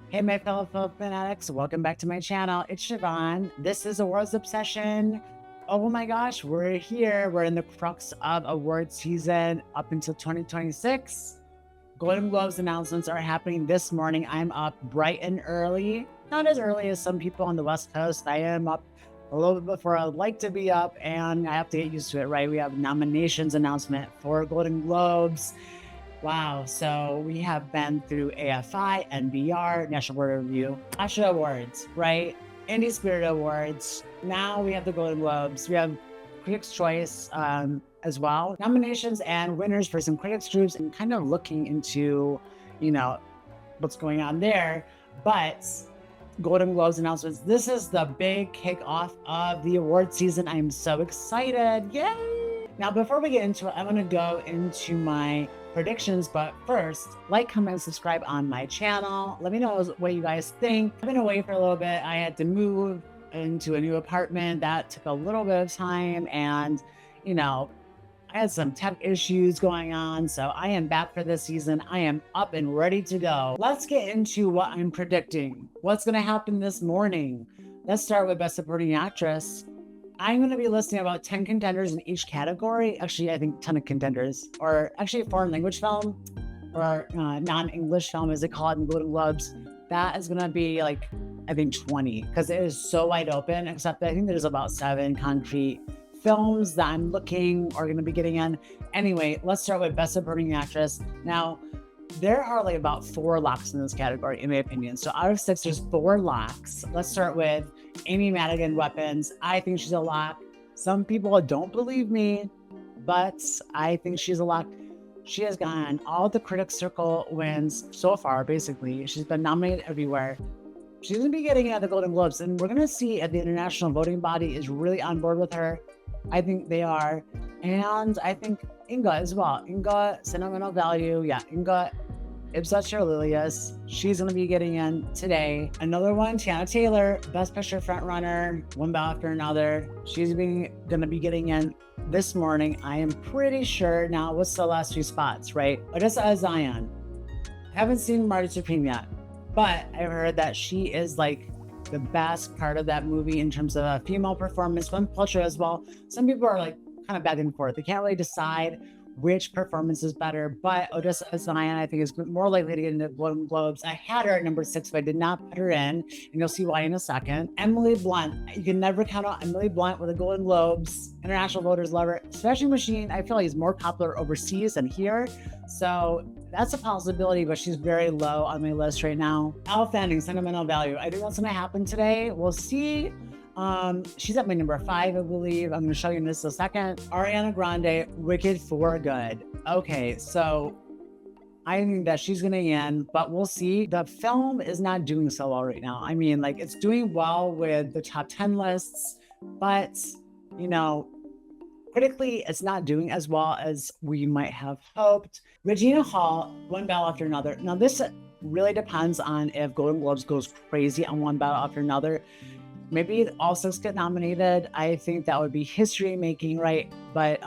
Hey, my fellow fanatics, welcome back to my channel. It's Siobhan. This is AwardsObsession. Oh my gosh, we're here. We're in the crux of award season up until 2026. Golden Globes announcements are happening this morning. I'm up bright and early. Not as early as some people on the West Coast. I am up a little bit before I'd like to be up, and I have to get used to it, right? We have nominations announcement for Golden Globes. Wow, so we have been through AFI, NBR, National Board of Review, BAFTA Awards, right? Indie Spirit Awards. Now we have the Golden Globes. We have Critics' Choice as well. Nominations and winners for some critics groups, and kind of looking into, what's going on there. But Golden Globes announcements. This is the big kickoff of the award season. I'm so excited. Yay! Now, before we get into it, I'm going to go into my predictions, but first, like, comment, subscribe on my channel. Let me know what you guys think. I've been away for a little bit. I had to move into a new apartment. That took a little bit of time, and I had some tech issues going on, so I am back for this season. I am up and ready to go. Let's get into what I'm predicting. What's going to happen this morning? Let's start with Best Supporting Actress. I'm going to be listing about 10 contenders in each category. Actually, I think 10 contenders, or actually a foreign language film, or non-English film, as they call it in Golden Globes. That is going to be like, I think 20, because it is so wide open, except I think there's about 7 concrete films that I'm looking are going to be getting in. Anyway, let's start with Best Supporting Actress. Now, there are like about 4 locks in this category, in my opinion. So out of 6, there's 4 locks. Let's start with Amy Madigan, Weapons. I think she's a lock. Some people don't believe me, but I think she's a lock. She has gotten all the Critics Circle wins so far, basically. She's been nominated everywhere. She's going to be getting at the Golden Globes, and we're going to see if the international voting body is really on board with her. I think they are. And I think Inga as well. Inga, Sentimental Value. Yeah, Inga, Ibsat Lilius. She's going to be getting in today. Another one, Tiana Taylor, Best Picture frontrunner, one ballot after another. She's going to be getting in this morning. I am pretty sure. Now, what's the last 2 spots, right? Odessa Zion. I haven't seen Marty Supreme yet, but I've heard that she is like the best part of that movie in terms of a female performance, film culture as well. Some people are like kind of back and forth. They can't really decide which performance is better, but Odessa Zion, I think, is more likely to get into Golden Globes. I had her at number 6, but I did not put her in, and you'll see why in a second. Emily Blunt. You can never count out Emily Blunt with the Golden Globes. International voters love her. Smashing Machine, I feel like is more popular overseas than here, so that's a possibility, but she's very low on my list right now. Elle Fanning, Sentimental Value. I think that's going to happen today. We'll see. She's at my number 5, I believe. I'm going to show you in just a second. Ariana Grande, Wicked for Good. Okay, so I think that she's going to end, but we'll see. The film is not doing so well right now. I mean, like, it's doing well with the top 10 lists, but, critically, it's not doing as well as we might have hoped. Regina Hall, one ballot after another. Now, this really depends on if Golden Globes goes crazy on one ballot after another. Maybe all 6 get nominated. I think that would be history making, right? But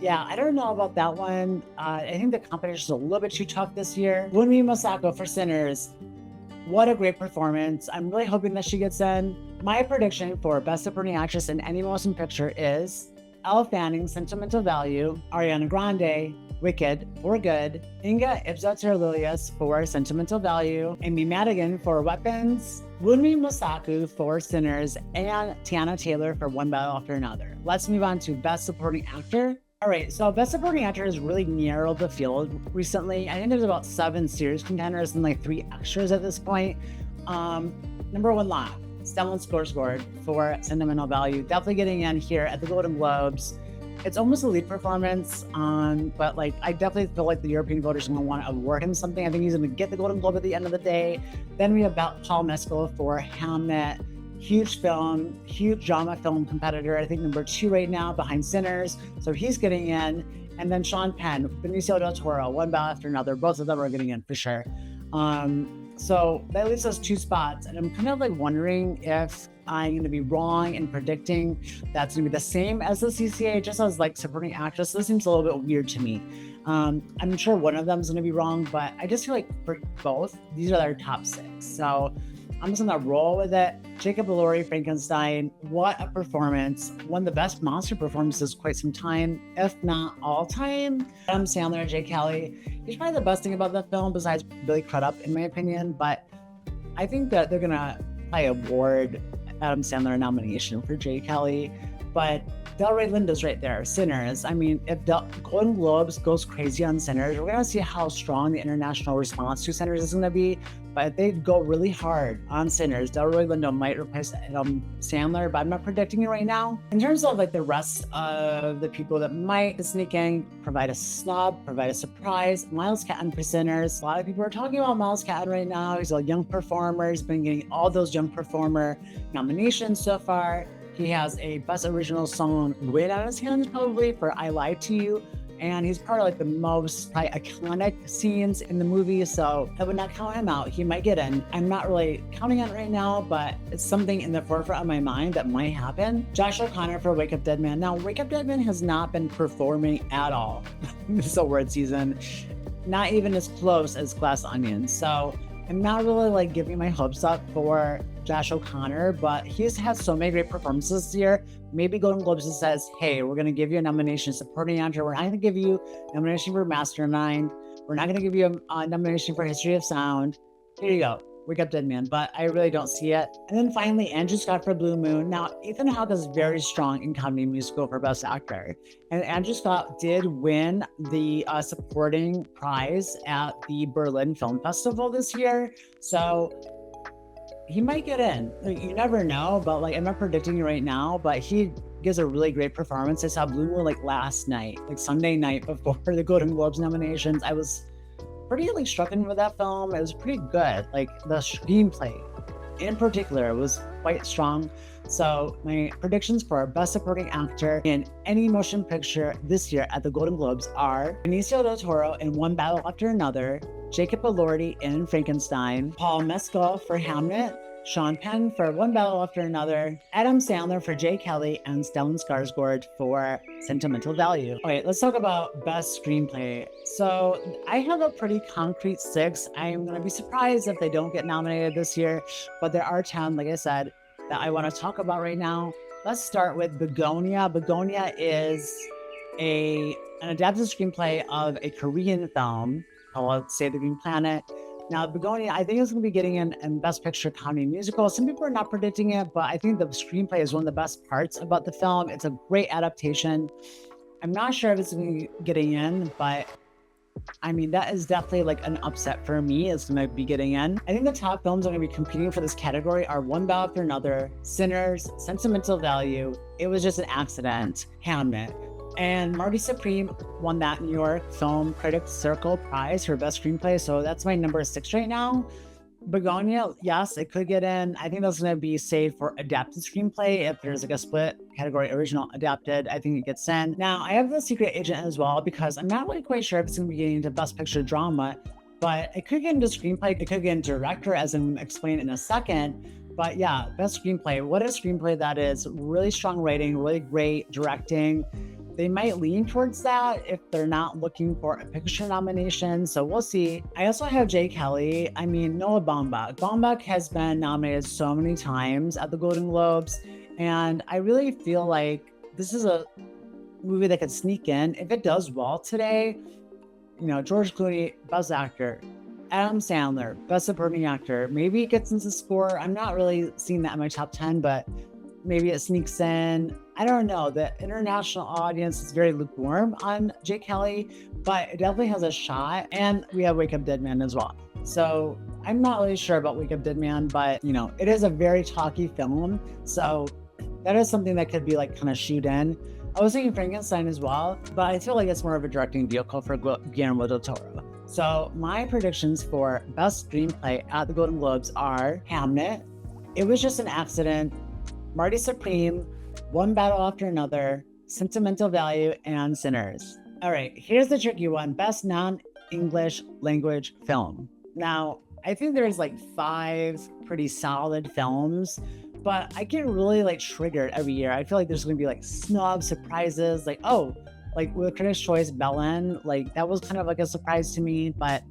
yeah, I don't know about that one. I think the competition is a little bit too tough this year. Wunmi Mosaku for Sinners. What a great performance. I'm really hoping that she gets in. My prediction for Best Supporting Actress in any motion picture is Elle Fanning, Sentimental Value, Ariana Grande, Wicked for Good, Inga Ibsat Lilius for Sentimental Value, Amy Madigan for Weapons, Wunmi Mosaku for Sinners, and Tiana Taylor for One Battle After Another. Let's move on to Best Supporting Actor. All right, so Best Supporting Actor has really narrowed the field recently. I think there's about 7 serious contenders and like 3 extras at this point. Number 1 lock, Stellan Skarsgård for Sentimental Value. Definitely getting in here at the Golden Globes. It's almost a lead performance, but like I definitely feel like the European voters are going to want to award him something. I think he's going to get the Golden Globe at the end of the day. Then we have Paul Mescal for Hamnet. Huge film, huge drama film competitor. I think number 2 right now behind Sinners. So he's getting in. And then Sean Penn, Benicio del Toro, one ballot after another. Both of them are getting in for sure. So that leaves us 2 spots. And I'm kind of like wondering if I'm going to be wrong in predicting that's going to be the same as the CCA, just as like supporting actress. This seems a little bit weird to me. I'm sure one of them is going to be wrong, but I just feel like for both, these are their top 6. So I'm just going to roll with it. Jacob Elordi, Frankenstein, what a performance. One of the best monster performances quite some time, if not all time. Adam Sandler, Jay Kelly. He's probably the best thing about the film besides Billy Crudup, in my opinion, but I think that they're going to probably award Adam Sandler a nomination for Jay Kelly, but Delroy Lindo's right there. Sinners. I mean, if the Golden Globes goes crazy on Sinners, we're going to see how strong the international response to Sinners is going to be. But if they go really hard on Sinners, Delroy Lindo might replace Sandler, but I'm not predicting it right now. In terms of like the rest of the people that might sneak in, provide a snub, provide a surprise, Miles Catton for Sinners. A lot of people are talking about Miles Catton right now. He's a young performer. He's been getting all those young performer nominations so far. He has a Best Original Song win on his hands probably for I Lied to You. And he's part of like the most iconic scenes in the movie, so I would not count him out. He might get in. I'm not really counting on it right now, but it's something in the forefront of my mind that might happen. Josh O'Connor for Wake Up Dead Man. Now, Wake Up Dead Man has not been performing at all this award season, not even as close as Glass Onion. So I'm not really like giving my hopes up for Josh O'Connor, but he's had so many great performances this year. Maybe Golden Globes says, hey, we're going to give you a nomination supporting actor. We're not going to give you a nomination for Mastermind. We're not going to give you a nomination for History of Sound. Here you go. Wake Up Dead Man, but I really don't see it. And then finally, Andrew Scott for Blue Moon. Now, Ethan Hawke is very strong in comedy musical for Best Actor. And Andrew Scott did win the supporting prize at the Berlin Film Festival this year. So he might get in. Like, you never know, but like I'm not predicting it right now, but he gives a really great performance. I saw Blue Moon like last night, like Sunday night before the Golden Globes nominations. I was pretty like struck in with that film. It was pretty good. Like the screenplay in particular was quite strong. So my predictions for Best Supporting Actor in any motion picture this year at the Golden Globes are Benicio del Toro in One Battle After Another, Jacob Elordi in Frankenstein, Paul Mescal for Hamlet, Sean Penn for One Battle After Another, Adam Sandler for Jay Kelly, and Stellan Skarsgård for Sentimental Value. Okay, let's talk about Best Screenplay. So I have a pretty concrete 6. I'm going to be surprised if they don't get nominated this year, but there are 10, like I said, that I want to talk about right now. Let's start with Begonia. Begonia is an adapted screenplay of a Korean film called Save the Green Planet. Now, Begonia, I think it's going to be getting in Best Picture Comedy Musical. Some people are not predicting it, but I think the screenplay is one of the best parts about the film. It's a great adaptation. I'm not sure if it's going to be getting in, but I mean, that is definitely like an upset for me. It's going to be getting in. I think the top films that are going to be competing for this category are One Battle After Another, Sinners, Sentimental Value, It Was Just an Accident, Hamlet. And Marty Supreme won that New York Film Critics Circle Prize for Best Screenplay. So that's my number 6 right now. Begonia, yes, it could get in. I think that's going to be saved for adapted screenplay. If there's like a split category, original, adapted, I think it gets in. Now, I have The Secret Agent as well because I'm not really quite sure if it's going to be getting into Best Picture Drama, but it could get into screenplay. It could get into director, as I'm explain in a second. But yeah, Best Screenplay. What a screenplay that is. Really strong writing, really great directing. They might lean towards that if they're not looking for a picture nomination, so we'll see. I also have Jay Kelly. I mean, Noah Baumbach. Baumbach has been nominated so many times at the Golden Globes, and I really feel like this is a movie that could sneak in. If it does well today, you know, George Clooney, Best Actor, Adam Sandler, Best Supporting Actor, maybe it gets into score. I'm not really seeing that in my top 10, but maybe it sneaks in. I don't know. The international audience is very lukewarm on Jay Kelly, but it definitely has a shot. And we have Wake Up Dead Man as well. So I'm not really sure about Wake Up Dead Man, but you know, it is a very talky film. So that is something that could be like kind of shoot in. I was thinking Frankenstein as well, but I feel like it's more of a directing vehicle for Guillermo del Toro. So my predictions for Best Screenplay at the Golden Globes are Hamlet, It Was Just an Accident, Marty Supreme, One Battle After Another, Sentimental Value, and Sinners. All right, here's the tricky one. Best non-English language film. Now, I think there's like 5 pretty solid films, but I get really like triggered every year. I feel like there's going to be like snub surprises, like, oh, Like with Critics' Choice, Belen, like that was kind of like a surprise to me. But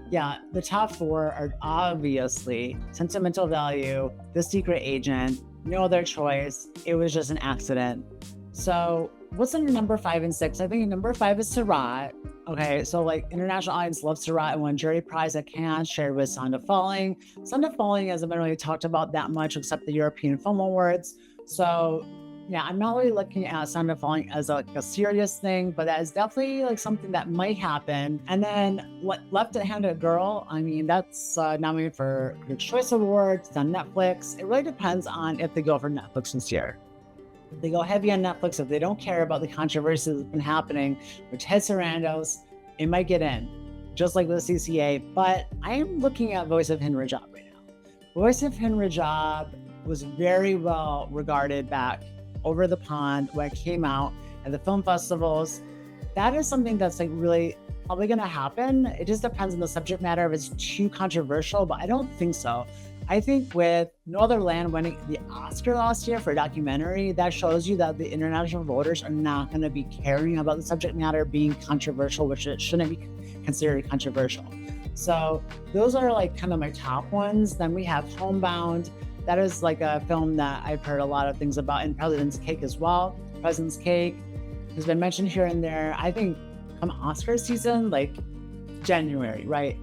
yeah, the top four are obviously Sentimental Value, The Secret Agent, No Other Choice. It was just an accident. So what's in number 5 and 6? I think number 5 is Seurat. Okay, so like international audience loves Seurat and won jury prize at Cannes, shared with Sound of Falling. Sound of Falling hasn't been really talked about that much except the European Film Awards. So yeah, I'm not really looking at Sound of Falling as like a serious thing, but that is definitely like something that might happen. And then Left-Handed Girl, I mean, that's nominated for Critics' Choice Awards. It's on Netflix. It really depends on if they go for Netflix this year. If they go heavy on Netflix, if they don't care about the controversy that's been happening with Ted Sarandos, it might get in, just like with the CCA. But I am looking at Voice of Hind Rajab right now. Voice of Hind Rajab was very well regarded back over the pond when it came out at the film festivals. That is something that's like really probably going to happen. It just depends on the subject matter if it's too controversial, but I don't think so. I think with No Other Land winning the Oscar last year for a documentary, that shows you that the international voters are not going to be caring about the subject matter being controversial, which it shouldn't be considered controversial. So those are like kind of my top ones. Then we have Homebound. That is like a film that I've heard a lot of things about, in President's Cake as well. President's Cake has been mentioned here and there. I think come Oscar season, like January, right?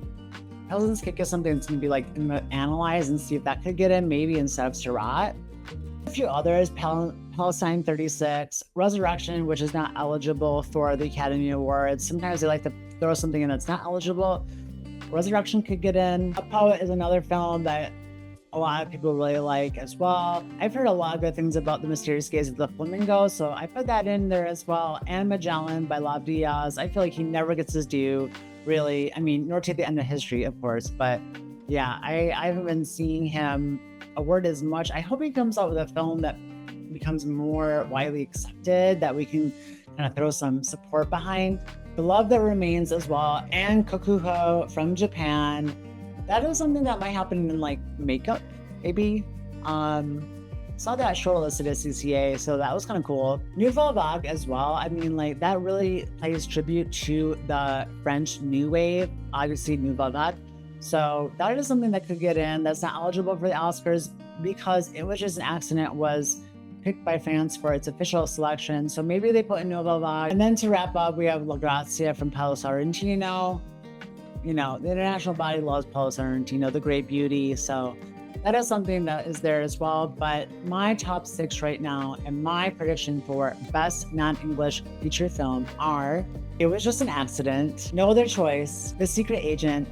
President's Cake is something that's going to be like analyzed and see if that could get in maybe instead of Seurat. A few others, Palestine 36, Resurrection, which is not eligible for the Academy Awards. Sometimes they like to throw something in that's not eligible. Resurrection could get in. A Poet is another film that a lot of people really like as well. I've heard a lot of good things about The Mysterious Gaze of the Flamingo, so I put that in there as well. And Magellan by Lav Diaz. I feel like he never gets his due, really. I mean, nor take the end of history, of course, but yeah, I haven't been seeing him award as much. I hope he comes out with a film that becomes more widely accepted, that we can kind of throw some support behind. The Love That Remains as well, and Kokuho from Japan. That is something that might happen in like makeup, maybe. Saw that shortlisted at CCA, so that was kind of cool. Nouvelle Vague as well. I mean, like that really plays tribute to the French New Wave, obviously Nouvelle Vague. So that is something that could get in. That's not eligible for the Oscars because it was just an accident. Was picked by fans for its official selection. So maybe they put in Nouvelle Vague. And then to wrap up, we have La Grazia from Paolo Sorrentino. You know, the international body loves Paolo Sorrentino, The Great Beauty. So that is something that is there as well. But my top 6 right now and my prediction for best non-English feature film are It Was Just an Accident, No Other Choice, The Secret Agent,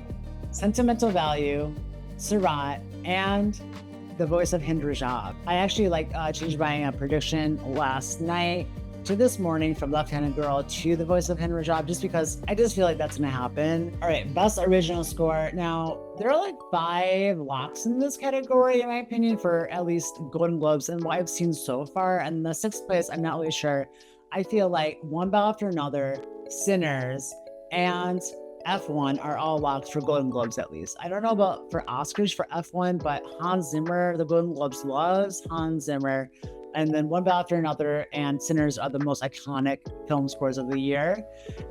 Sentimental Value, Seurat, and The Voice of Hind Rajab. I actually changed my prediction last night to this morning from Left-Handed Girl to The Voice of Hind Rajab, just because I just feel like that's gonna happen. All right, best original score. Now, there are like 5 locks in this category, in my opinion, for at least Golden Globes and what I've seen so far. And the 6th place, I'm not really sure. I feel like One Battle After Another, Sinners, and F1 are all locks for Golden Globes, at least. I don't know about for Oscars for F1, but Hans Zimmer, the Golden Globes loves Hans Zimmer. And then One Battle After Another and Sinners are the most iconic film scores of the year.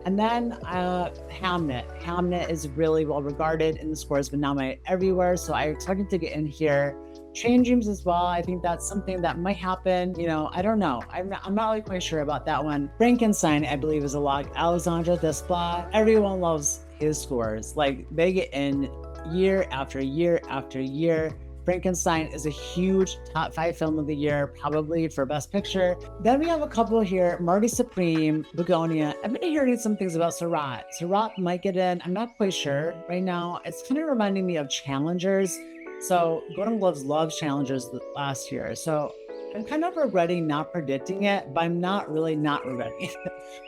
And then Hamnet. Hamnet is really well regarded and the score has been nominated everywhere. So I expect it to get in here. Train Dreams as well. I think that's something that might happen. You know, I don't know. I'm not really quite sure about that one. Frankenstein, I believe, is a lock. Alexandre Desplat. Everyone loves his scores. Like, they get in year after year after year. Frankenstein is a huge top 5 film of the year, probably for Best Picture. Then we have a couple here, Marty Supreme, Begonia. I've been hearing some things about Seurat. Seurat might get in, I'm not quite sure right now. It's kind of reminding me of Challengers. So Golden Globes loves Challengers last year. So I'm kind of regretting not predicting it, but I'm not really not regretting it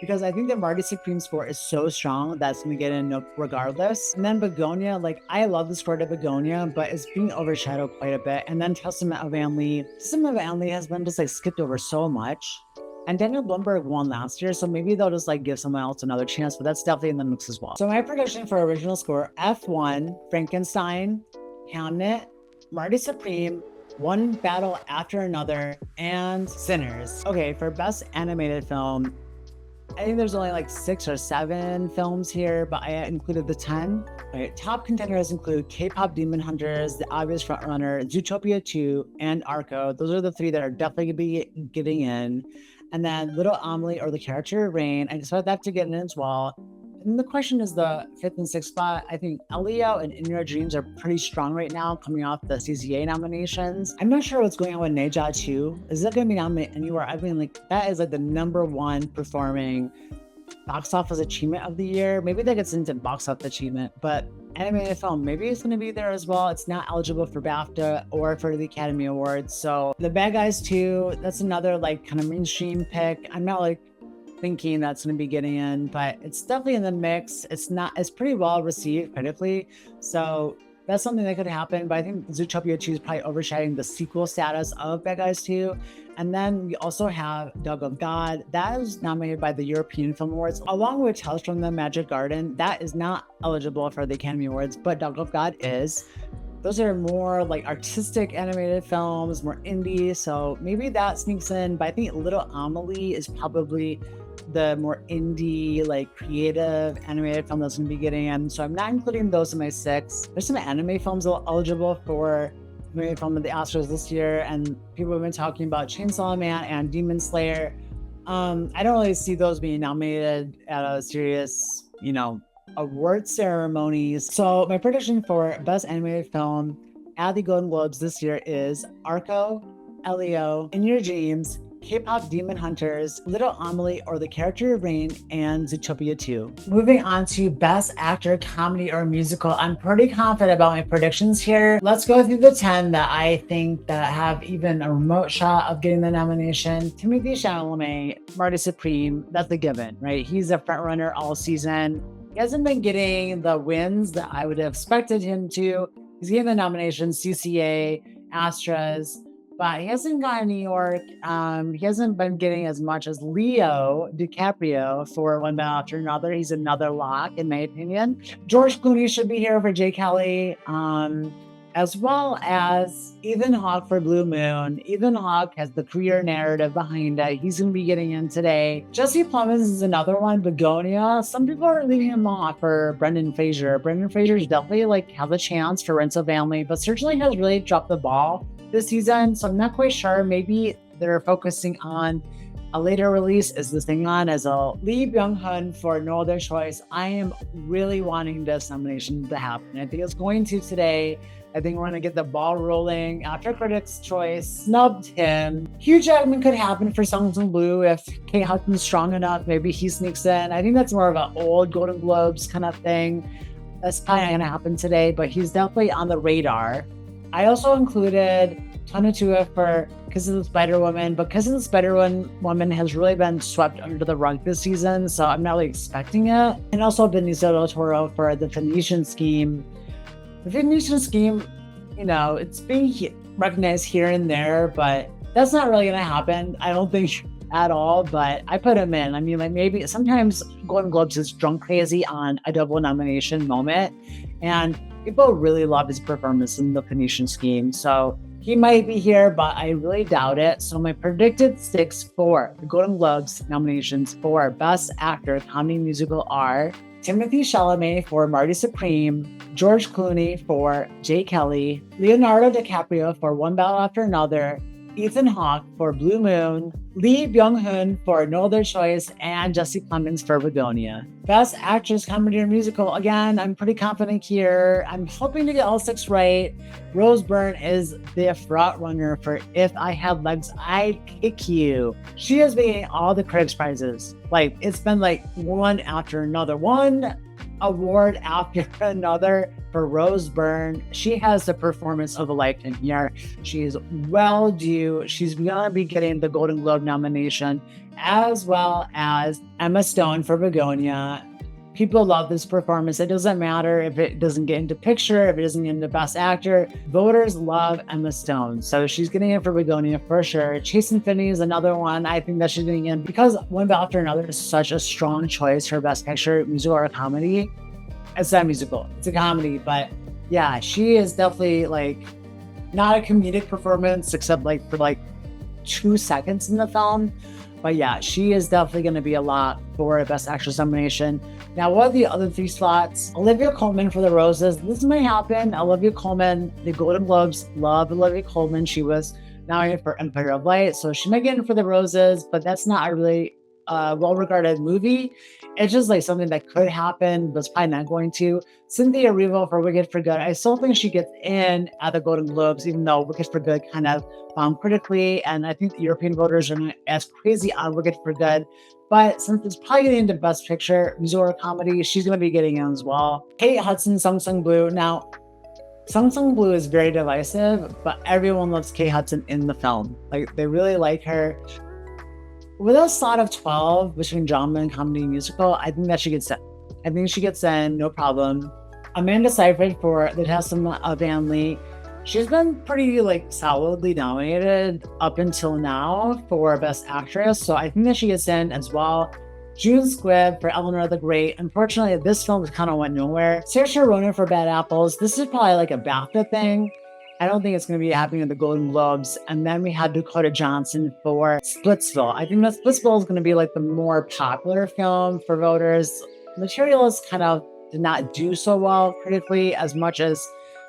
because I think that Marty Supreme score is so strong that's going to get in regardless. And then Begonia, like I love the score to Begonia, but it's being overshadowed quite a bit. And then Testament of Anne Lee. Testament of Anne Lee has been just like skipped over so much. And Daniel Blumberg won last year, so maybe they'll just like give someone else another chance, but that's definitely in the mix as well. So my prediction for original score, F1, Frankenstein, Hamnet, Marty Supreme, One Battle After Another, and Sinners. Okay, for best animated film, I think there's only like 6 or 7 films here, but I included the 10. Right, top contenders include K-pop Demon Hunters, the obvious frontrunner, Zootopia 2, and Arco. Those are the 3 that are definitely going to be getting in. And then Little Amelie or the character Rain, I expect that to get in as well. And the question is the 5th and 6th spot. I think Elio and In Your Dreams are pretty strong right now, coming off the CCA nominations. I'm not sure what's going on with Neja too. Is that going to be nominated anywhere? I mean, like, that is like the #1 performing box office achievement of the year. Maybe that gets into box office achievement, but animated film, maybe it's going to be there as well. It's not eligible for BAFTA or for the Academy Awards. So The Bad Guys 2, that's another like kind of mainstream pick. I'm not like thinking that's going to be getting in, but it's definitely in the mix. It's pretty well received critically, so that's something that could happen. But I think Zootopia 2 is probably overshadowing the sequel status of Bad Guys 2. And then we also have Dog of God. That is nominated by the European Film Awards, along with Tales from the Magic Garden. That is not eligible for the Academy Awards, but Dog of God is. Those are more like artistic animated films, more indie, so maybe that sneaks in. But I think Little Amelie is probably the more indie, like creative animated film that's going to be getting in. So I'm not including those in my 6. There's some anime films eligible for animated film at the Oscars this year, and people have been talking about Chainsaw Man and Demon Slayer. I don't really see those being nominated at a serious, award ceremonies. So my prediction for best animated film at the Golden Globes this year is Arco, Elio, In Your Dreams, K-pop Demon Hunters, Little Amelie or the character Rain, and Zootopia 2. Moving on to Best Actor, Comedy, or Musical. I'm pretty confident about my predictions here. Let's go through the 10 that I think that have even a remote shot of getting the nomination. Timothée Chalamet, Marty Supreme, that's a given, right? He's a front runner all season. He hasn't been getting the wins that I would have expected him to. He's getting the nominations, CCA, Astras, but he hasn't gotten New York. He hasn't been getting as much as Leo DiCaprio for One Battle After Another. He's another lock, in my opinion. George Clooney should be here for Jay Kelly, as well as Ethan Hawke for Blue Moon. Ethan Hawke has the career narrative behind it. He's going to be getting in today. Jesse Plemons is another one, Begonia. Some people are leaving him off for Brendan Fraser. Brendan Fraser's definitely has a chance for Rental Family, but certainly has really dropped the ball this season, so I'm not quite sure. Maybe they're focusing on a later release. Is this thing on as a Lee Byung-hun for No Other Choice? I am really wanting this nomination to happen. I think it's going to today. I think we're going to get the ball rolling. After Critics' Choice snubbed him. Hugh Jackman could happen for Songs in Blue if Kate Hudson's strong enough. Maybe he sneaks in. I think that's more of an old Golden Globes kind of thing. That's probably not going to happen today, but he's definitely on the radar. I also included Tanutua for Kiss of the Spider-Woman, but Kiss of the Spider-Woman has really been swept under the rug this season, so I'm not really expecting it. And also Benicio del Toro for The Phoenician Scheme. The Phoenician Scheme, it's being recognized here and there, but that's not really going to happen, I don't think, at all. But I put him in. I mean, like, maybe sometimes Golden Globes is drunk crazy on a double nomination moment, and people really love his performance in The Phoenician Scheme. So he might be here, but I really doubt it. So my predicted 6 for the Golden Globes nominations for Best Actor, Comedy Musical are Timothée Chalamet for Marty Supreme, George Clooney for Jay Kelly, Leonardo DiCaprio for One Battle After Another, Ethan Hawke for Blue Moon, Lee Byung-hun for No Other Choice, and Jesse Plemons for Begonia. Best Actress, Comedy, or Musical. Again, I'm pretty confident here. I'm hoping to get all 6 right. Rose Byrne is the front runner for If I Had Legs, I'd Kick You. She has been getting all the critics prizes. Like, it's been like one after another, one award after another for Rose Byrne. She has the performance of a lifetime here. She is well due. She's gonna be getting the Golden Globe nomination, as well as Emma Stone for Begonia. People love this performance. It doesn't matter if it doesn't get into picture, if it doesn't get into Best Actor. Voters love Emma Stone. So she's getting in for Begonia for sure. Chase Infinity is another one. I think that she's getting in because One Battle After Another is such a strong choice for Best Picture, musical or comedy. It's not a musical, it's a comedy. But yeah, she is definitely not a comedic performance except for 2 seconds in the film. But yeah, she is definitely going to be a lot for a Best Actress nomination. Now, what are the other 3 spots? Olivia Colman for The Roses. This might happen. Olivia Colman, the Golden Globes, love Olivia Colman. She was nominated for Empire of Light, so she might get in for The Roses, but that's not a really well-regarded movie. It's just like something that could happen, but it's probably not going to. Cynthia Erivo for Wicked for Good. I still think she gets in at the Golden Globes, even though Wicked for Good kind of bombed critically, and I think the European voters are not as crazy on Wicked for Good. But since it's probably getting into Best Picture, musical or comedy, she's going to be getting in as well. Kate Hudson, Sung Sung Blue. Now, Sung Sung Blue is very divisive, but everyone loves Kate Hudson in the film. Like, they really like her. With a slot of 12 between drama and comedy and musical, I think that she gets in. I think she gets in, no problem. Amanda Seyfried for The Testament of Anne Lee. She's been pretty solidly nominated up until now for Best Actress, so I think that she gets in as well. June Squibb for Eleanor the Great. Unfortunately, this film kind of went nowhere. Saoirse Ronan for Bad Apples. This is probably like a BAFTA thing. I don't think it's going to be happening at the Golden Globes. And then we had Dakota Johnson for Splitsville. I think that Splitsville is going to be like the more popular film for voters. Materials kind of did not do so well critically as much as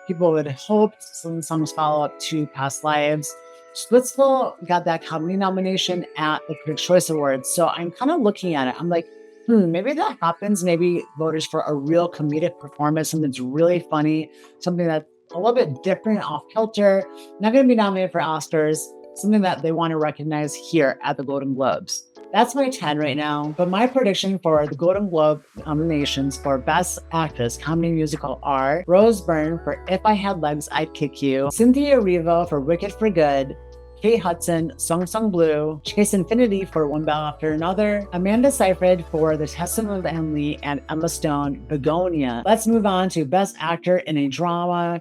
people would have hoped. Some follow-up to Past Lives. Splitsville got that comedy nomination at the Critics' Choice Awards. So I'm kind of looking at it. I'm like, maybe that happens. Maybe voters for a real comedic performance, something that's really funny, something that's a little bit different, off kilter, not going to be nominated for Oscars, something that they want to recognize here at the Golden Globes. That's my 10 right now, but my prediction for the Golden Globe nominations for Best Actress Comedy Musical are Rose Byrne for If I Had Legs, I'd Kick You, Cynthia Erivo for Wicked for Good, Kate Hudson, Sung Sung Blue, Chase Infinity for One Battle After Another, Amanda Seyfried for The Testament of Anne Lee, and Emma Stone, Begonia. Let's move on to Best Actor in a Drama.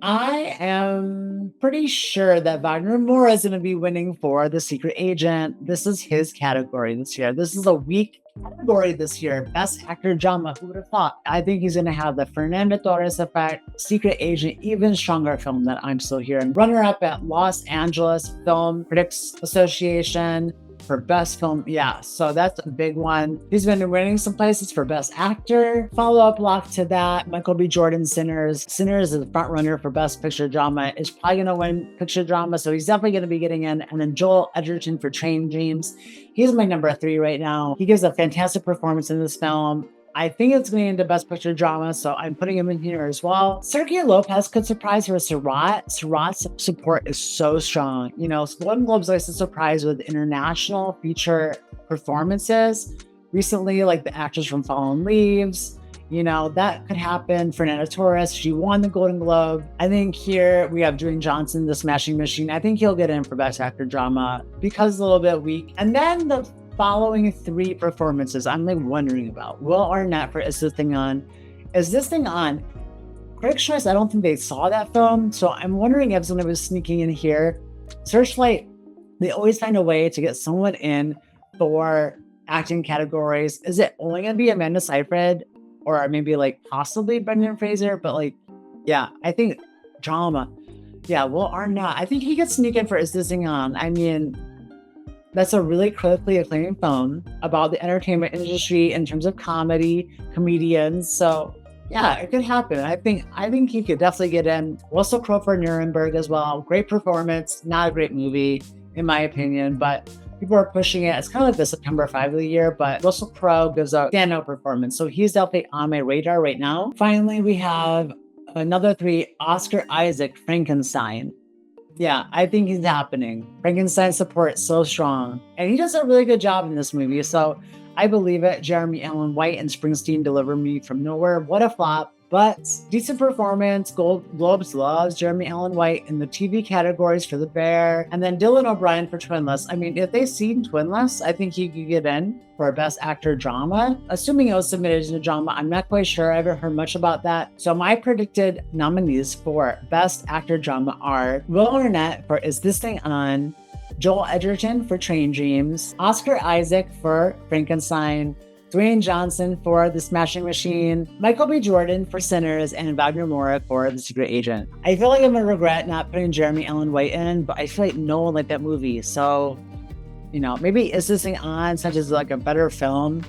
I am pretty sure that Wagner Moore is going to be winning for The Secret Agent. This is his category this year. This is a weak category this year. Best Actor Drama. Who would have thought? I think he's going to have the Fernando Torres effect. Secret Agent, even stronger film that I'm still hearing. Runner-up at Los Angeles Film Critics Association for Best Film. Yeah, so that's a big one. He's been winning some places for Best Actor. Follow-up lock to that, Michael B. Jordan, Sinners. Sinners is the front runner for Best Picture Drama. Is probably going to win Picture Drama, so he's definitely going to be getting in. And then Joel Edgerton for Train Dreams. He's my number 3 right now. He gives a fantastic performance in this film. I think it's going into Best Picture Drama, so I'm putting him in here as well. Sergio Lopez could surprise for Surat. Surat's support is so strong. You know, Golden Globes likes to surprise with international feature performances. Recently, like the actress from Fallen Leaves, you know, that could happen. Fernando Torres, she won the Golden Globe. I think here we have Dwayne Johnson, The Smashing Machine. I think he'll get in for Best Actor Drama because it's a little bit weak. And then the following 3 performances I'm wondering about. Will Arnett for Is This Thing On? Is This Thing On? Critics' Choice, I don't think they saw that film, so I'm wondering if someone was sneaking in here. Searchlight, they always find a way to get someone in for acting categories. Is it only going to be Amanda Seyfried or maybe possibly Brendan Fraser? But yeah, I think drama. Yeah, Will Arnett, I think he gets sneak in for Is This Thing On? I mean, that's a really critically acclaimed film about the entertainment industry in terms of comedians. So yeah, it could happen. I think he could definitely get in. Russell Crowe for Nuremberg as well. Great performance, not a great movie in my opinion, but people are pushing it. It's kind of like the September 5 of the year, but Russell Crowe gives a standout performance. So he's definitely on my radar right now. Finally, we have another 3, Oscar Isaac, Frankenstein. Yeah, I think he's happening. Frankenstein's support is so strong. And he does a really good job in this movie, so I believe it. Jeremy Allen White and Springsteen deliver me from nowhere. What a flop, but decent performance. Globes loves Jeremy Allen White in the TV categories for The Bear. And then Dylan O'Brien for Twinless. I mean, if they've seen Twinless, I think he could get in for Best Actor Drama. Assuming it was submitted as a drama, I'm not quite sure. I haven't heard much about that. So my predicted nominees for Best Actor Drama are Will Arnett for Is This Thing On?, Joel Edgerton for Train Dreams, Oscar Isaac for Frankenstein, Dwayne Johnson for The Smashing Machine, Michael B. Jordan for Sinners, and Wagner Moura for The Secret Agent. I feel like I'm going to regret not putting Jeremy Allen White in, but I feel like no one liked that movie. So maybe Is This Thing On, such as like a better film,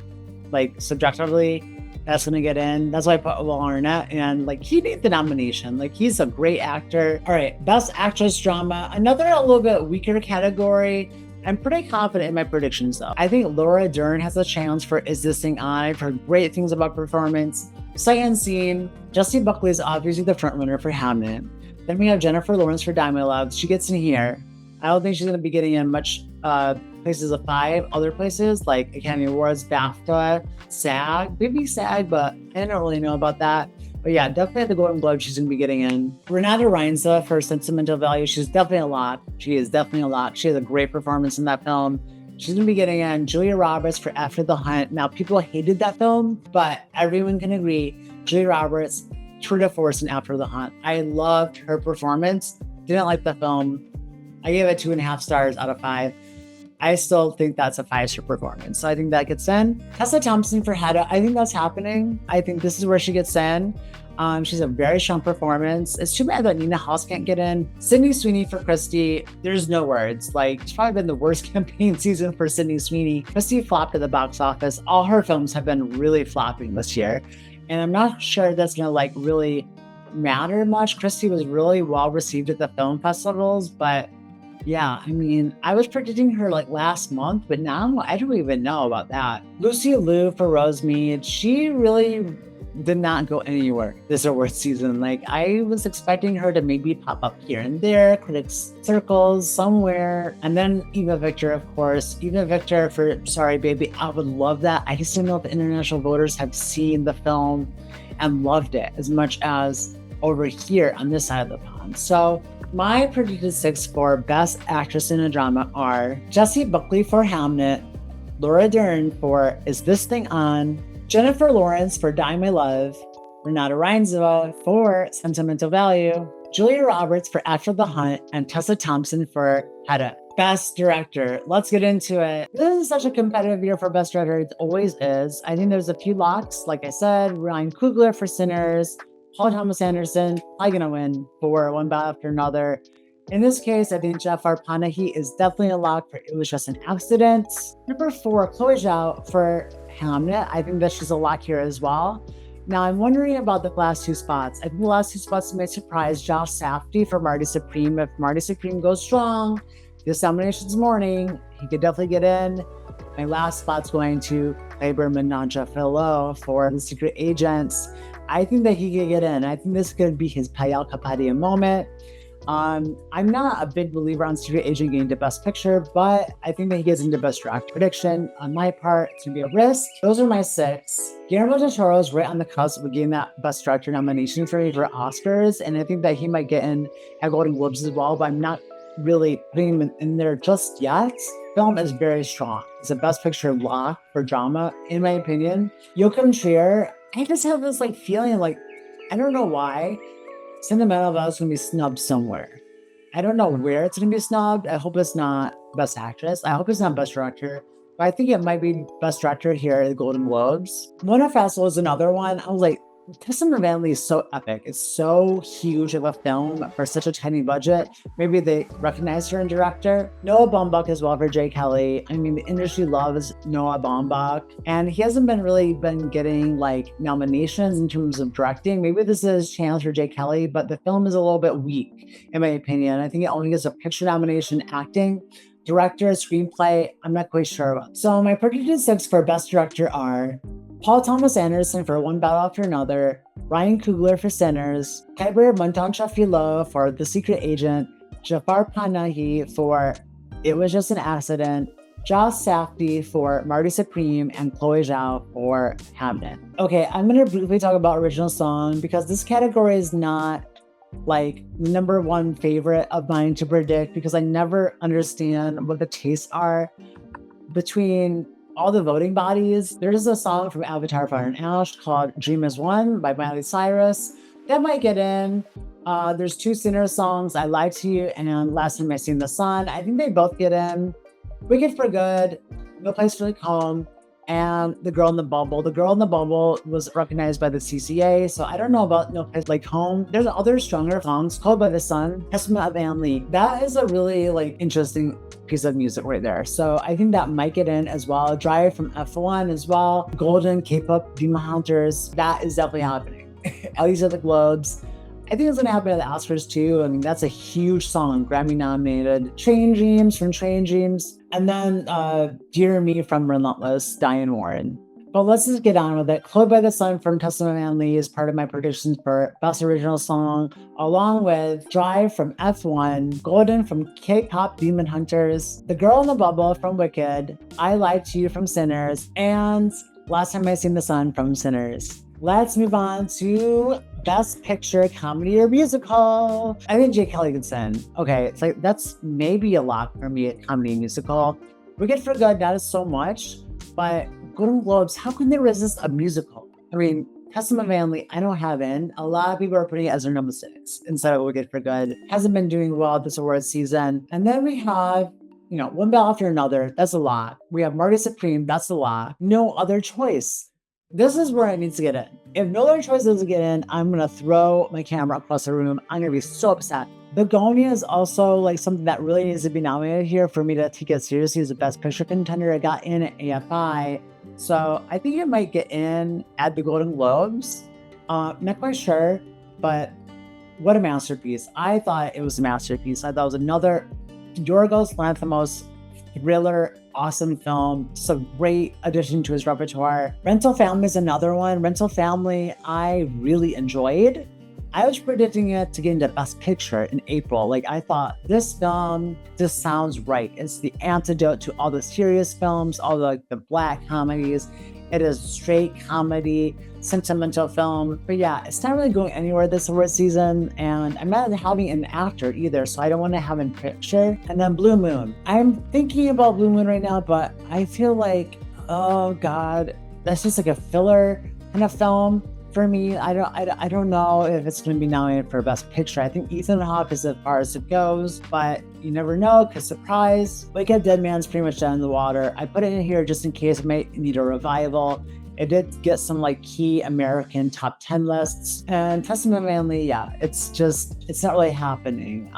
like subjectively, that's gonna get in. That's why I put Will Arnett, and like he needs the nomination. Like he's a great actor. All right, Best Actress Drama, another a little bit weaker category. I'm pretty confident in my predictions though. I think Laura Dern has a chance for Is This Thing On. I've heard great things about performance. Sight Unseen, Jessie Buckley is obviously the front runner for Hamnet. Then we have Jennifer Lawrence for Die My Love. She gets in here. I don't think she's gonna be getting in much places of 5 other places like Academy Awards, BAFTA, SAG, maybe SAG, but I don't really know about that. But yeah, definitely at the Golden Globe, she's gonna be getting in. Renata Reinza for Sentimental Value, she's definitely a lot. She is definitely a lot. She has a great performance in that film. She's gonna be getting in. Julia Roberts for After the Hunt. Now, people hated that film, but everyone can agree, Julia Roberts, tour de force in After the Hunt. I loved her performance. Didn't like the film. I gave it 2.5 stars out of 5. I still think that's a 5-star performance. So I think that gets in. Tessa Thompson for Hedda, I think that's happening. I think this is where she gets in. She's a very strong performance. It's too bad that Nina House can't get in. Sydney Sweeney for Christy, there's no words. Like, it's probably been the worst campaign season for Sydney Sweeney. Christy flopped at the box office. All her films have been really flopping this year. And I'm not sure that's gonna like really matter much. Christy was really well received at the film festivals, but yeah, I mean, I was predicting her like last month, but now I don't even know about that. Lucy Liu for Rosemead, she really did not go anywhere this award season. Like, I was expecting her to maybe pop up here and there, critics circles somewhere. And then Eva Victor, of course. Eva Victor for Sorry Baby, I would love that. I just don't know if the international voters have seen the film and loved it as much as over here on this side of the pond. So my predicted 6 for Best Actress in a Drama are Jessie Buckley for Hamnet, Laura Dern for Is This Thing On, Jennifer Lawrence for Die My Love, Renata Reinza for Sentimental Value, Julia Roberts for After the Hunt, and Tessa Thompson for Hedda. Best Director. Let's get into it. This is such a competitive year for Best Director. It always is. I think there's a few locks. Like I said, Ryan Coogler for Sinners, Paul Thomas Anderson, probably gonna win for One Battle After Another. In this case, I think Jafar Panahi is definitely a lock for It Was Just an Accident. Number 4, Chloe Zhao for Hamnet. I think that she's a lock here as well. Now, I'm wondering about the last 2 spots. I think the last 2 spots may surprise Josh Safdie for Marty Supreme. If Marty Supreme goes strong this nominations morning, he could definitely get in. My last spot's going to Kleber Menanja Filo for The Secret Agents. I think that he could get in. I think this could be his Payal Kapadia moment. I'm not a big believer on Secret Agent getting the Best Picture, but I think that he gets into Best Director. Prediction on my part, it's gonna be a risk. Those are my 6. Guillermo del Toro is right on the cusp of getting that Best Director nomination for Oscars, and I think that he might get in at Golden Globes as well, but I'm not really putting him in there just yet. Film is very strong. It's a Best Picture lock for drama, in my opinion. Joachim Trier, I just have this like feeling like, I don't know why, Sentimental Value is going to be snubbed somewhere. I don't know where it's going to be snubbed. I hope it's not Best Actress. I hope it's not Best Director. But I think it might be Best Director here at the Golden Globes. Mona Festival is another one. I was like, Testament of Vanity is so epic. It's so huge of a film for such a tiny budget. Maybe they recognize her in director. Noah Baumbach as well for Jay Kelly. I mean, the industry loves Noah Baumbach, and he hasn't really been getting like nominations in terms of directing. Maybe this is a chance for Jay Kelly, but the film is a little bit weak, in my opinion. I think it only gets a picture nomination. Acting, director, screenplay, I'm not quite sure about. So my predicted 6 for Best Director are Paul Thomas Anderson for One Battle After Another, Ryan Coogler for Sinners, Kleber Menanja Filo for The Secret Agent, Jafar Panahi for It Was Just an Accident, Josh Safdie for Marty Supreme, and Chloe Zhao for Hamnet. Okay, I'm going to briefly talk about original song because this category is not like number 1 favorite of mine to predict because I never understand what the tastes are between all the voting bodies. There's a song from Avatar Fire and Ash called Dream Is One by Miley Cyrus. That might get in. There's 2 Sinner songs, I Lied to You and Last Time I Seen the Sun. I think they both get in. Wicked for Good, No Place to Like Home, and The Girl in the Bubble. The Girl in the Bubble was recognized by the CCA, so I don't know about No Place Like Home. There's other stronger songs, Called by the Sun, Testament of Anne Lee. That is a really like interesting piece of music right there. So I think that might get in as well. Drive from F1 as well. Golden, K-pop, Demon Hunters. That is definitely happening. At least at the Globes. I think it's going to happen at the Oscars too. I mean, that's a huge song, Grammy nominated. Train Dreams from Train Dreams. And then Dear Me from Relentless, Diane Warren. But let's just get on with it. Close by the Sun from Testament Man Lee is part of my predictions for Best Original Song, along with Drive from F1, Golden from K-pop Demon Hunters, The Girl in the Bubble from Wicked, I Lied to You from Sinners, and Last Time I Seen the Sun from Sinners. Let's move on to Best Picture, Comedy or Musical. I think Jake Kelly could sing. Okay, it's like that's maybe a lock for me at comedy musical. Wicked for Good, not as so much, but Golden Globes, how can they resist a musical? I mean, Testament Man Lee, I don't have in. A lot of people are putting it as their number 6 instead of Wicked for Good. Hasn't been doing well this award season. And then we have, one bell after another. That's a lot. We have Marty Supreme. That's a lot. No Other Choice. This is where it needs to get in. If No Other Choice doesn't get in, I'm going to throw my camera across the room. I'm going to be so upset. Begonia is also like something that really needs to be nominated here for me to take it seriously as the Best Picture contender. It got in at AFI. So I think it might get in at the Golden Globes. Not quite sure, but what a masterpiece. I thought it was a masterpiece. I thought it was another Yorgos Lanthimos thriller, awesome film. It's a great addition to his repertoire. Rental Family is another one. Rental Family, I really enjoyed. I was predicting it to get into Best Picture in April. Like, I thought, this film just sounds right. It's the antidote to all the serious films, all the black comedies. It is straight comedy, sentimental film. But yeah, it's not really going anywhere this award season. And I'm not having an actor either, so I don't want to have a picture. And then Blue Moon. I'm thinking about Blue Moon right now, but I feel like, oh God, that's just like a filler kind of film. For me, I don't know if it's going to be nominated for Best Picture. I think Ethan Hawke is as far as it goes, but you never know, because surprise, Wicked Dead Man's pretty much down in the water. I put it in here just in case it might need a revival. It did get some like key American top 10 lists, and Testament Man Lee, yeah, it's not really happening.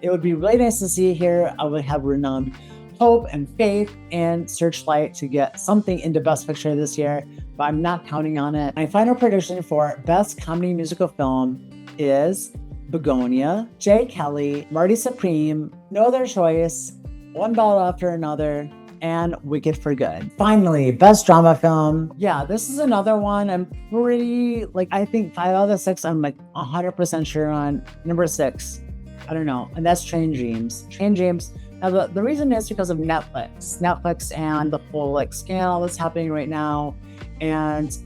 It would be really nice to see here. I would have renowned hope and faith and Searchlight to get something into Best Picture this year, but I'm not counting on it. My final prediction for Best Comedy Musical Film is Begonia, Jay Kelly, Marty Supreme, No Other Choice, One Ball After Another, and Wicked for Good. Finally, Best Drama Film. Yeah, this is another one I'm pretty, I think 5 out of the 6 I'm 100% sure on. Number 6, I don't know, and that's Train Dreams. Train Dreams. Now, the reason is because of Netflix and the whole scandal that's happening right now. And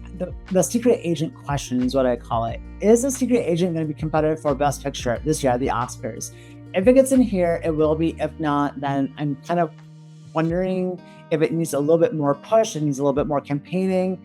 the secret agent question is what I call it. Is the secret agent going to be competitive for Best Picture this year at the Oscars? If it gets in here, it will be. If not, then I'm kind of wondering if it needs a little bit more push, it needs a little bit more campaigning.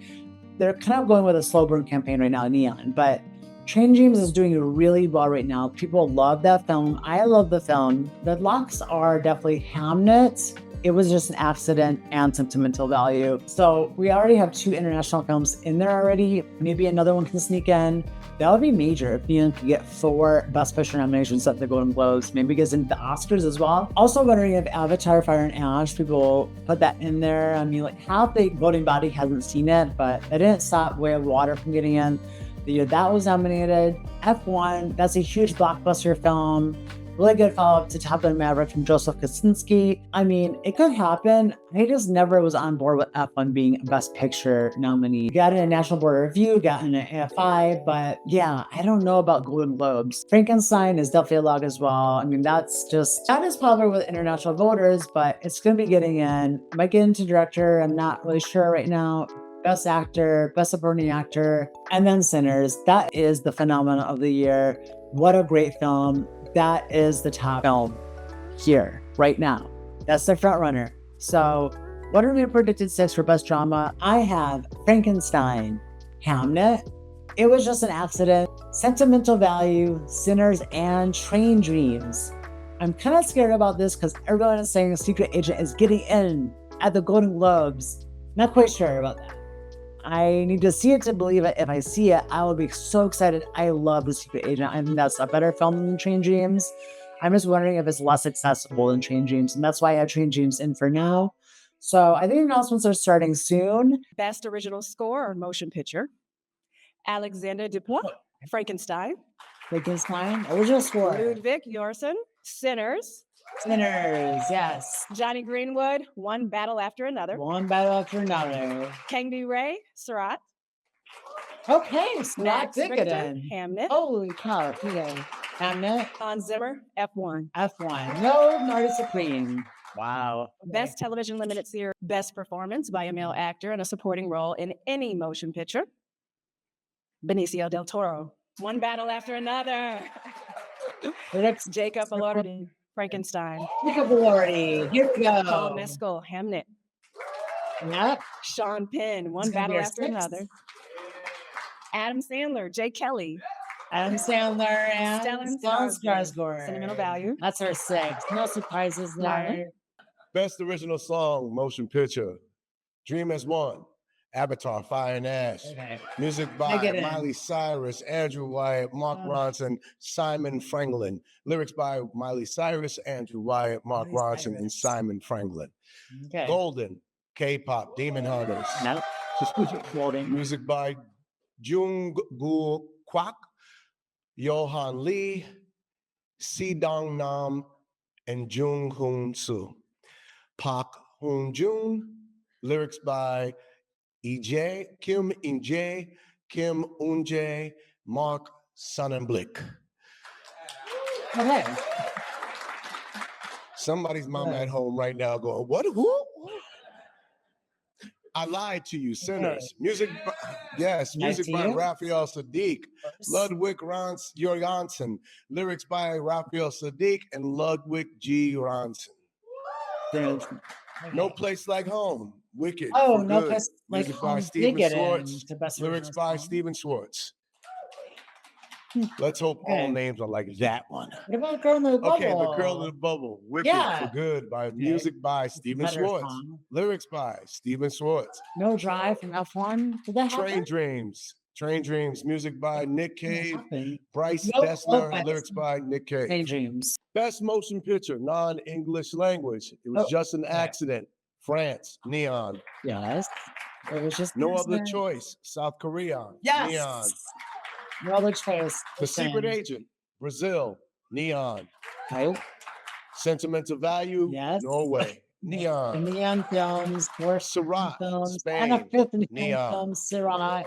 They're kind of going with a slow burn campaign right now, Neon, but Train Dreams is doing really well right now. People love that film. I love the film. The locks are definitely Hamnet. It was just an accident and sentimental value. So we already have 2 international films in there already. Maybe another one can sneak in. That would be major if Neon could get 4 Best Picture nominations at the Golden Globes. Maybe gets into the Oscars as well. Also wondering if Avatar, Fire and Ash, people put that in there. I mean, half the voting body hasn't seen it, but it didn't stop Way of Water from getting in. The year that was nominated. F1, that's a huge blockbuster film. Really good follow-up to Top Gun Maverick from Joseph Kosinski. I mean, it could happen. I just never was on board with F1 being a Best Picture nominee. Got in a National Board of Review, got in an AFI, but yeah, I don't know about Golden Globes. Frankenstein is definitely a log as well. I mean, that is popular with international voters, but it's going to be getting in. Might get into director. I'm not really sure right now. Best Actor, Best Supporting Actor, and then Sinners. That is the phenomenon of the year. What a great film. That is the top film here, right now. That's the front runner. So, what are we predicted 6 for Best Drama? I have Frankenstein, Hamnet, It Was Just an Accident, Sentimental Value, Sinners, and Train Dreams. I'm kind of scared about this because everyone is saying Secret Agent is getting in at the Golden Globes. Not quite sure about that. I need to see it to believe it. If I see it, I will be so excited. I love The Secret Agent. I think that's a better film than Train Dreams. I'm just wondering if it's less accessible than Train Dreams, and that's why I have Train Dreams in for now. So I think announcements are starting soon. Best Original Score or Motion Picture. Alexander Dupont, Frankenstein. Frankenstein, original score. Ludwig Göransson, Sinners. Sinners, yes. Johnny Greenwood, One Battle After Another. One battle after another. Candy Ray, Surat. Okay, so Max did get Richter, in. Hamnet. Holy cow, okay. Hamnet, Hans Zimmer, F1. F1. No, Marty Supreme. Wow. Best Television Limited Series. Best Performance by a Male Actor in a Supporting Role in any Motion Picture. Benicio del Toro, One Battle After Another. Jacob Elordi, Frankenstein. Jacob Elordi, here we go. Paul Mescal, Hamnet. Yep. Sean Penn, One Battle After Another. Adam Sandler, Jay Kelly. Adam Sandler and Stellan Skarsgård. Sentimental Value. That's our 6. No surprises there. Best Original Song, Motion Picture. Dream as One. Avatar, Fire and Ash. Okay. Music by Miley Cyrus, Andrew Wyatt, Mark Ronson, Simon Franklin. Lyrics by Miley Cyrus, Andrew Wyatt, Mark Ronson, and Simon Franklin. Okay. Golden, K-pop, Demon Hunters. No. Golden. Music by Jungkook Kwak, Johan Lee, Si Dong Nam, and Jung Hoon Soo. Park Hoon Jun. Lyrics by EJ, Kim In-jae, Kim Un-jae, Mark Sonnenblick. Okay. Somebody's mom at home right now going, what? Who? I lied to you, Sinners. Music, music by Raphael Sadiq, Ludwig Göransson. Lyrics by Raphael Sadiq and Ludwig G. Göransson. No Place Like Home, Wicked. Oh, No Place Like Music Home. by Steven Schwartz. Lyrics By Steven Schwartz. Let's hope all names are like that one. What about Girl in the Bubble? Okay, The Girl in the Bubble. Wicked for Good by music by Steven Schwartz. Song. Lyrics by Steven Schwartz. No Drive from F1. Did that happen? Train Dreams. Music by Nick Cave. Bryce Dessler. Lyrics by Nick Cave. Train Dreams. Best Motion Picture, non-English language. It was just an accident. France, Neon. Yes. It was just No Other Choice, South Korea. Yes. Neon. No Other Choice. The Secret Agent, Brazil. Neon. Okay. Sentimental Value, Yes. Norway. Neon. The Neon Films, Surat, Films, Spain. and a fifth Neon. film, Surat.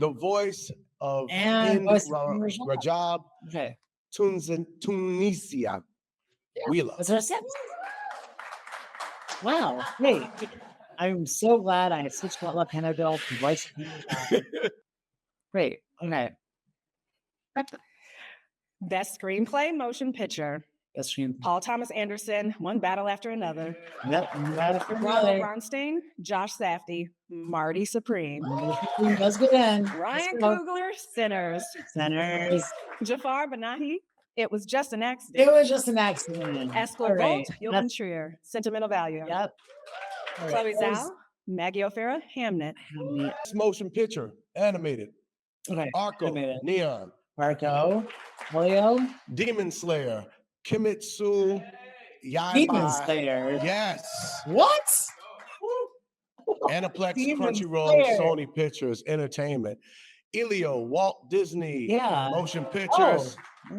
The Voice of And Rajab, Okay. Tunisia. Wheeler. Was there a 6? Wow. Great. I'm so glad I switched to left Panadol to right. Great. Okay. Best Screenplay, Motion Picture. Best screen. Paul Thomas Anderson, One Battle After Another. Yep. Ronald Bronstein, Josh Safdie, Marty Supreme. Let's get in. Ryan Coogler, Sinners. Sinners. Jafar Panahi, It Was Just an Accident. It was just an accident. Escler Volt, Jochen Trier, Sentimental Value. Yep. Chloe Zhao, Maggie O'Farah, Hamnet. Motion Picture, Animated. Okay. Arco, Animated. Neon. Marco. Leo. Demon Slayer, Kimetsu Yaiba. Demon Slayer. Yes. What? Aniplex, Demon Crunchyroll, Slayer. Sony Pictures, Entertainment. Elio, Walt Disney. Yeah. Motion Pictures.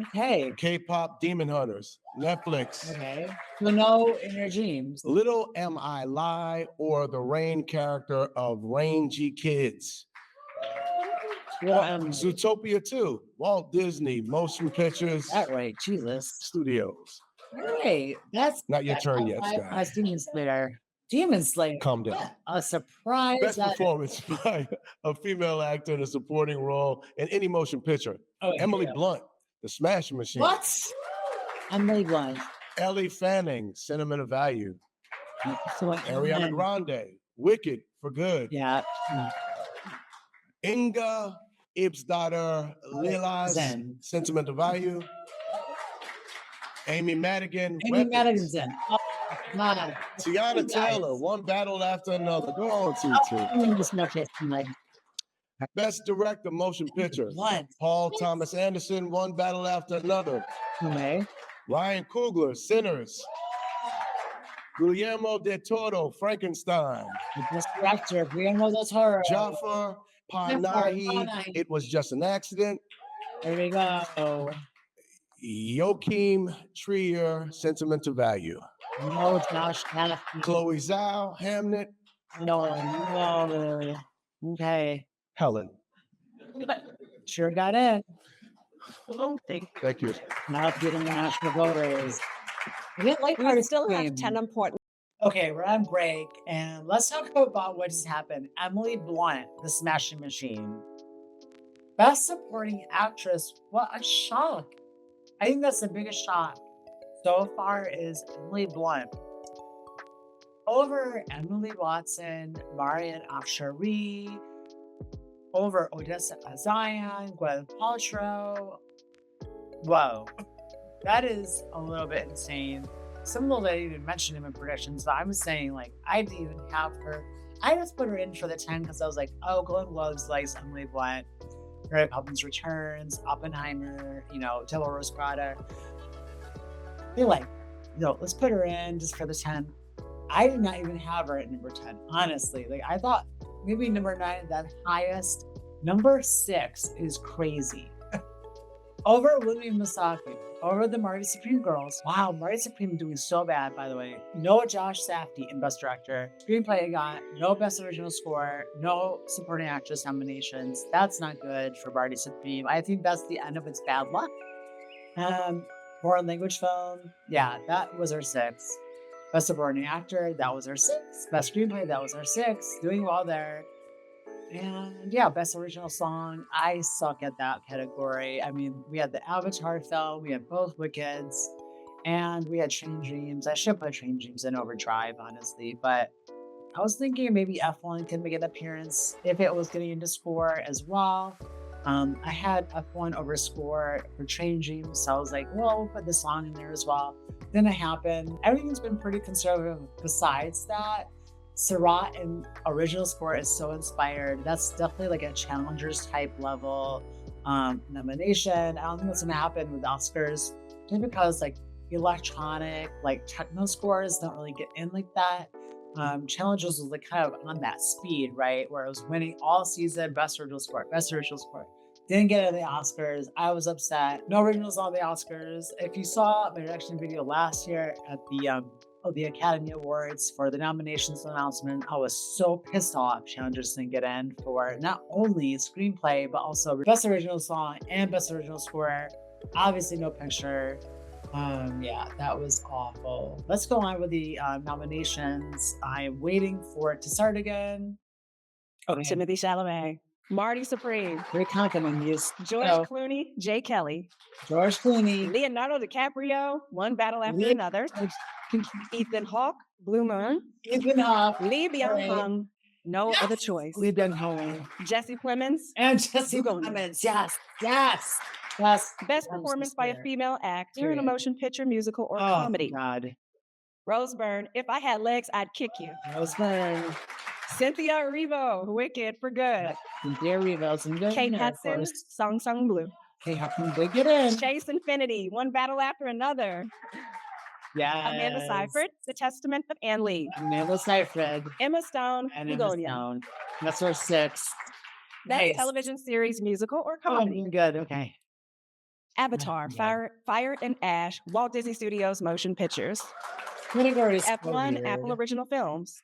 Okay. K-pop, Demon Hunters. Netflix. Okay. So no Inner Dreams. Little Am I Lie or the Rain character of Rangy Kids. Zootopia 2, Walt Disney, Motion Pictures That right. Jesus. Studios. Great. That's Not your turn yet, Scott. That's Demon Slayer. Demon Slayer. Calm down. A surprise. Best that- performance by a female actor in a supporting role in any motion picture. Oh, Emily yeah. Blunt, The Smashing Machine. What? Emily Blunt. Ellie Fanning, Sentimental Value. So, Ariana Grande, Wicked for Good. Yeah. Inga Ibsdottir, Lilas, Zen. Sentimental Value. Amy Madigan, Amy Weapons. Madigan's in. Oh, God. Tiana Taylor, One Battle After Another. Go on, TT. Just no kiss tonight. Best Director, Motion Picture. What? Paul Thomas Anderson, One Battle After Another. Okay. Ryan Coogler, Sinners. Guillermo del Toro, Frankenstein. The director, Guillermo del Toro. Jafar Panahi, It Was Just an Accident. There we go. Joachim Trier, Sentimental Value. No, Josh Hannafy. Chloe Zhao, Hamnet. No. Okay. Helen. Sure got in. Thank you. Now getting the national voters. We didn't like We still have 10 important. Okay, we're on break, and let's talk about what just happened. Emily Blunt, The Smashing Machine. Best Supporting Actress. What a shock. I think that's the biggest shock so far is Emily Blunt. Over Emily Watson, Marion Afshari, over Odessa Zion, Gwyneth Paltrow. Whoa, that is a little bit insane. Some of those I didn't even mention him in predictions, but I'm saying like I didn't even have her. I just put her in for the 10 because I was like, oh, Glenn Loves likes Emily Blunt, Mary Poppins Returns, Oppenheimer, Devil Rose Prada. They're like, let's put her in just for the 10. I did not even have her at number 10, honestly. Like I thought maybe number 9, that highest. Number 6 is crazy. Over William Masaki, over the Marty Supreme Girls. Wow, Marty Supreme doing so bad, by the way. No Josh Safdie in Best Director. Screenplay got no Best Original Score, no Supporting Actress nominations. That's not good for Marty Supreme. I think that's the end of its bad luck. Foreign language film, yeah, that was our 6. Best Supporting Actor, that was our 6. Best Screenplay, that was our 6. Doing well there. And yeah, Best Original Song, I suck at that category. I mean, we had the Avatar film, we had both Wickeds, and we had Train Dreams. I should put Train Dreams in Overdrive, honestly, but I was thinking maybe F1 could make an appearance if it was getting into score as well. I had F1 over score for Train Dreams, so I was like, well, we'll put the song in there as well. Then it happened. Everything's been pretty conservative besides that. Surratt and original score is so inspired. That's definitely like a challengers type level nomination. I don't think that's gonna happen with Oscars just because like electronic, like techno scores don't really get in like that. Challengers was like kind of on that speed, right? Where it was winning all season, best original score. Didn't get it at the Oscars. I was upset. No originals on the Oscars. If you saw my reaction video last year at the Academy Awards for the nominations announcement, I was so pissed off Challengers didn't get in for not only screenplay, but also Best Original Song and Best Original Score. Obviously no picture. Yeah, that was awful. Let's go on with the nominations. I'm waiting for it to start again. Okay. Timothy Chalamet, Marty Supreme, Great compliment, use George Clooney, Jay Kelly, George Clooney, Leonardo DiCaprio, One Battle After Another, Ethan Hawke, Blue Moon, Ethan Hawke, Lee Byung-hun, No Other Choice, Lee Byung-hun, Jesse Plemons, and Jesse Plemons. Yes. Best performance by a female actor in a motion picture, musical, or comedy. God. Rose Byrne, If I Had Legs, I'd Kick You. Rose Byrne. Cynthia Erivo, Wicked for Good. Cynthia Erivo. Kate Hudson, Song Sung Blue. Kate Hudson, they get in. Chase Infinity, One Battle After Another. Yeah. Amanda Seyfried, The Testament of Anne Lee. Amanda Seyfried. Emma Stone, And Begonia. Stone. That's our 6. Best television series, musical, or comedy. Oh, good. Okay. Avatar, Fire and Ash, Walt Disney Studios Motion Pictures. F1, Apple Original Films.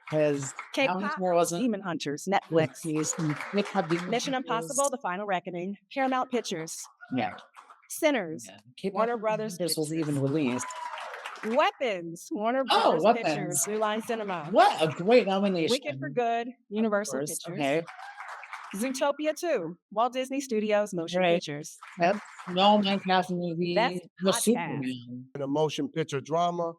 Because K-pop, Demon Hunters, Netflix. Mission Impossible, The Final Reckoning, Paramount Pictures. Yeah. Sinners, Warner Brothers. This was even released. Weapons, Warner Brothers Pictures, Blue Line Cinema. What a great nomination. Wicked for Good, Universal Pictures. Okay. Zootopia 2, Walt Disney Studios Motion Pictures. Yep. No Minecraft movie. No Superman. In a motion picture drama,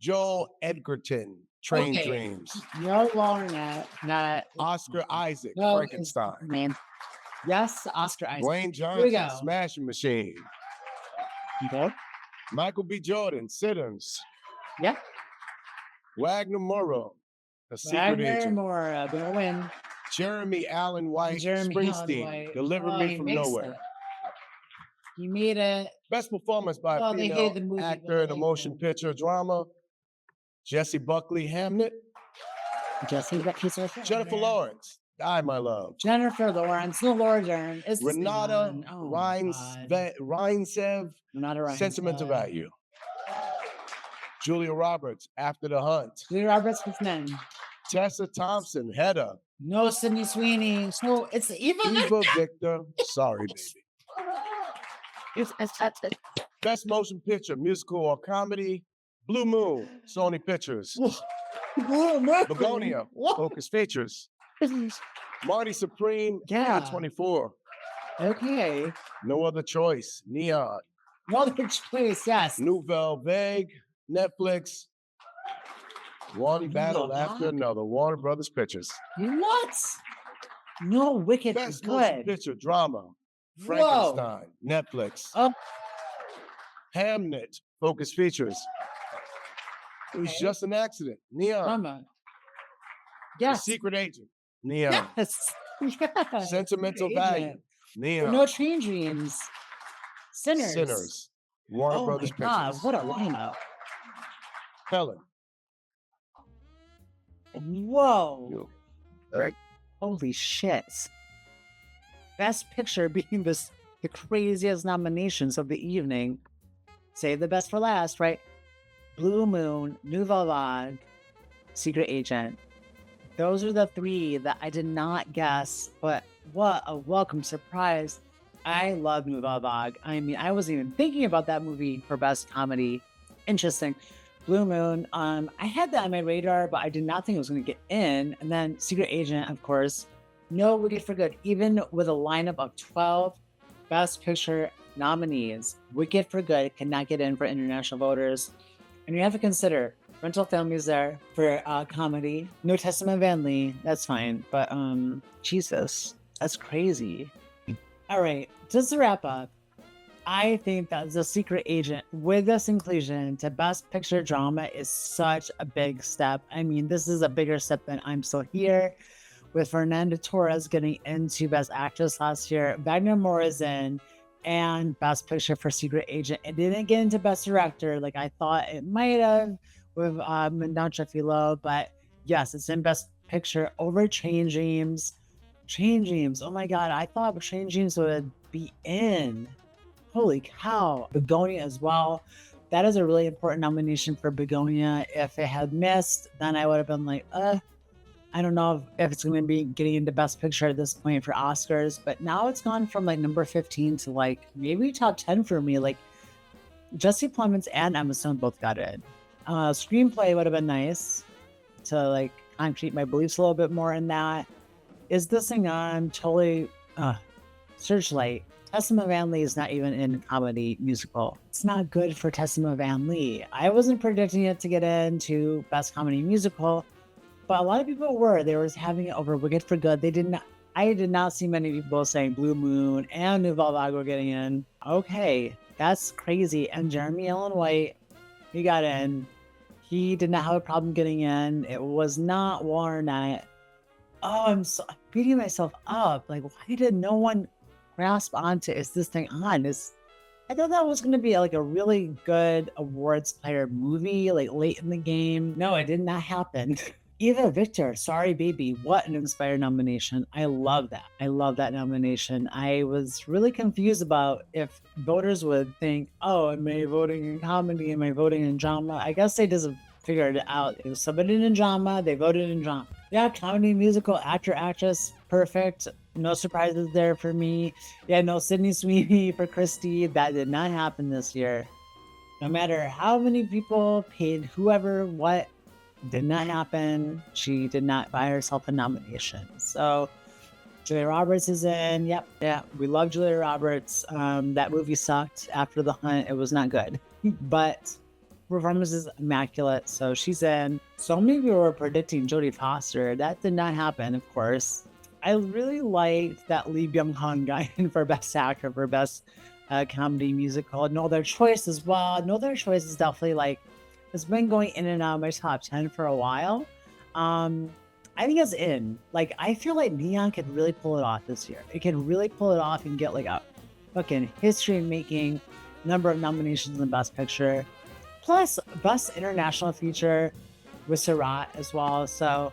Joel Edgerton, Train Dreams. No longer not Oscar Isaac, Frankenstein. Man. Yes, Oscar Isaac. Dwayne Johnson, Smashing Machine. Okay. Michael B. Jordan, Sinners. Yeah. Wagner Moura, A Secret Agent. Moura, gonna win. Jeremy Allen White, Springsteen, Deliver Me From Nowhere. You made it. Best performance by Oh, a they female hated the movie, but actor in a they motion did. picture drama. Jessie Buckley, Hamnet. Jessie Buckley. Jennifer Lawrence, Die My Love. Jennifer Lawrence. No, Laura Dern. It's the same Renata one. Oh, my God. Reinsev, Renata Reinsev. Sentimental Value. Julia Roberts, After the Hunt. Julia Roberts was men. Tessa Thompson, Hedda. No, Sydney Sweeney. So it's even. Eva Victor, Sorry Baby. Best motion picture, musical or comedy. Blue Moon, Sony Pictures. Begonia, Focus Features. Marty Supreme, Yeah. 24. Okay. No Other Choice, Neon. No other choice, yes. Nouvelle Vague, Netflix. One Battle After Another, Warner Brothers Pictures. What? No, Wicked is Best motion good. picture drama, Whoa. Frankenstein, Netflix. Oh. Hamnet, Focus Features. It was Okay. just an accident, Neon. Drama. The Yes. Secret Agent, Neon. Yes. Yes. Sentimental Agent. Value, Neon. No Train Dreams. Sinners. Sinners, Warner Oh Brothers my God, Pictures. what a lineup. Helen. Whoa. Right. Holy shit. Best Picture being the craziest nominations of the evening. Save the best for last, right? Blue Moon, Nouvelle Vague, Secret Agent. Those are the three that I did not guess, but what a welcome surprise. I love Nouvelle Vague. I mean, I wasn't even thinking about that movie for best comedy. Interesting. Blue Moon, I had that on my radar, but I did not think it was going to get in. And then Secret Agent, of course. No Wicked for Good. Even with a lineup of 12 Best Picture nominees, Wicked for Good cannot get in for international voters. And you have to consider Rental Families there for comedy. No Testament Van Lee, that's fine. But Jesus, that's crazy. All right, just to wrap up, I think that The Secret Agent, with this inclusion to Best Picture Drama, is such a big step. I mean, this is a bigger step than I'm Still Here, with Fernanda Torres getting into Best Actress last year, Wagner Morrison, and Best Picture for Secret Agent. It didn't get into Best Director like I thought it might have with Mendacha Filo, but yes, it's in Best Picture over Train Dreams. Train Dreams, oh my God, I thought Train Dreams would be in. Holy cow. Begonia as well. That is a really important nomination for Begonia. If it had missed, then I would have been like, I don't know if it's going to be getting into Best Picture at this point for Oscars, but now it's gone from like number 15 to like maybe top 10 for me. Like Jesse Plemons and Emma Stone both got in. Screenplay would have been nice to like concrete my beliefs a little bit more in that. Is this thing on? Totally Searchlight. Tessima Van Lee is not even in comedy musical. It's not good for Tessima Van Lee. I wasn't predicting it to get into Best Comedy Musical, but a lot of people were. They were having it over Wicked for Good. I did not see many people saying Blue Moon and Nouvelle Vague were getting in. Okay, that's crazy. And Jeremy Allen White, he got in. He did not have a problem getting in. It was not Warner. Oh, I'm beating myself up. Like, why did no one grasp onto is this thing on? I thought that was going to be like a really good awards player movie, like late in the game. No, it did not happen. Eva Victor, Sorry Baby, what an inspired nomination. I love that. I love that nomination. I was really confused about if voters would think, oh, am I voting in comedy? Am I voting in drama? I guess they just figured it out. They submitted in drama, they voted in drama. Yeah, comedy, musical, actor, actress, perfect. No surprises there for me. Yeah, no Sydney Sweeney for Christy. That did not happen this year. No matter how many people paid whoever what, did not happen. She did not buy herself a nomination. So Julia Roberts is in. Yep. Yeah. We love Julia Roberts. That movie sucked after The Hunt. It was not good. But performance is immaculate. So she's in. So many people were predicting Jodie Foster. That did not happen, of course. I really liked that Lee Byung-hun got in for Best Actor for Best Comedy Musical. No Other Choice as well. No Other Choice is definitely like, it's been going in and out of my top 10 for a while. I think it's in. Like, I feel like Neon could really pull it off this year. It can really pull it off and get like a fucking history-making number of nominations in Best Picture, plus Best International Feature with Sarat as well. So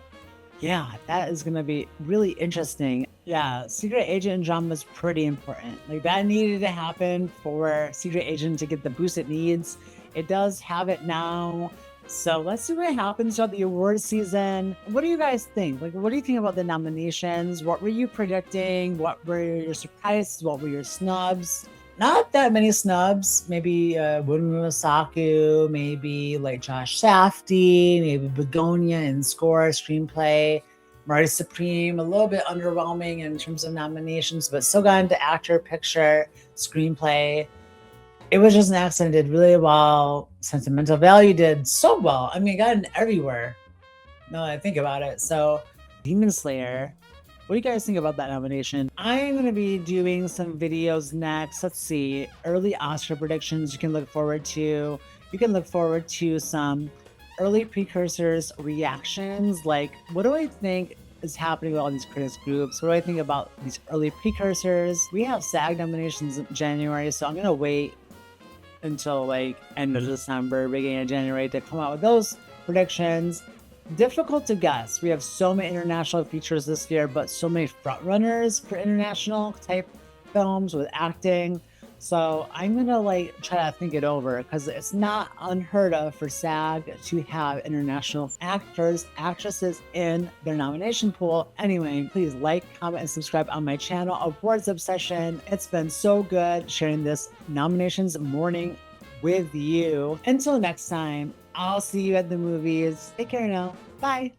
yeah, that is going to be really interesting. Yeah, Secret Agent drama is pretty important. Like, that needed to happen for Secret Agent to get the boost it needs. It does have it now. So let's see what happens throughout the awards season. What do you guys think? Like, what do you think about the nominations? What were you predicting? What were your surprises? What were your snubs? Not that many snubs. Maybe Wunmi Saku, maybe like Josh Safdie, maybe Begonia in score, screenplay, Marty Supreme, a little bit underwhelming in terms of nominations, but still got into actor, picture, screenplay. It was just an accident. Did really well. Sentimental Value did so well. I mean, it got in everywhere. Now that I think about it. So, Demon Slayer. What do you guys think about that nomination? I'm going to be doing some videos next. Let's see. Early Oscar predictions you can look forward to. You can look forward to some early precursors, reactions. Like, what do I think is happening with all these critics groups? What do I think about these early precursors? We have SAG nominations in January, so I'm going to wait until like end of December, beginning of January to come out with those predictions. Difficult to guess. We have so many international features this year, but so many front runners for international type films with acting. So I'm gonna like try to think it over, because it's not unheard of for SAG to have international actors, actresses in their nomination pool. Anyway, please like, comment, and subscribe on my channel, Awards Obsession. It's been so good sharing this nominations morning with you. Until next time, I'll see you at the movies. Take care now. Bye.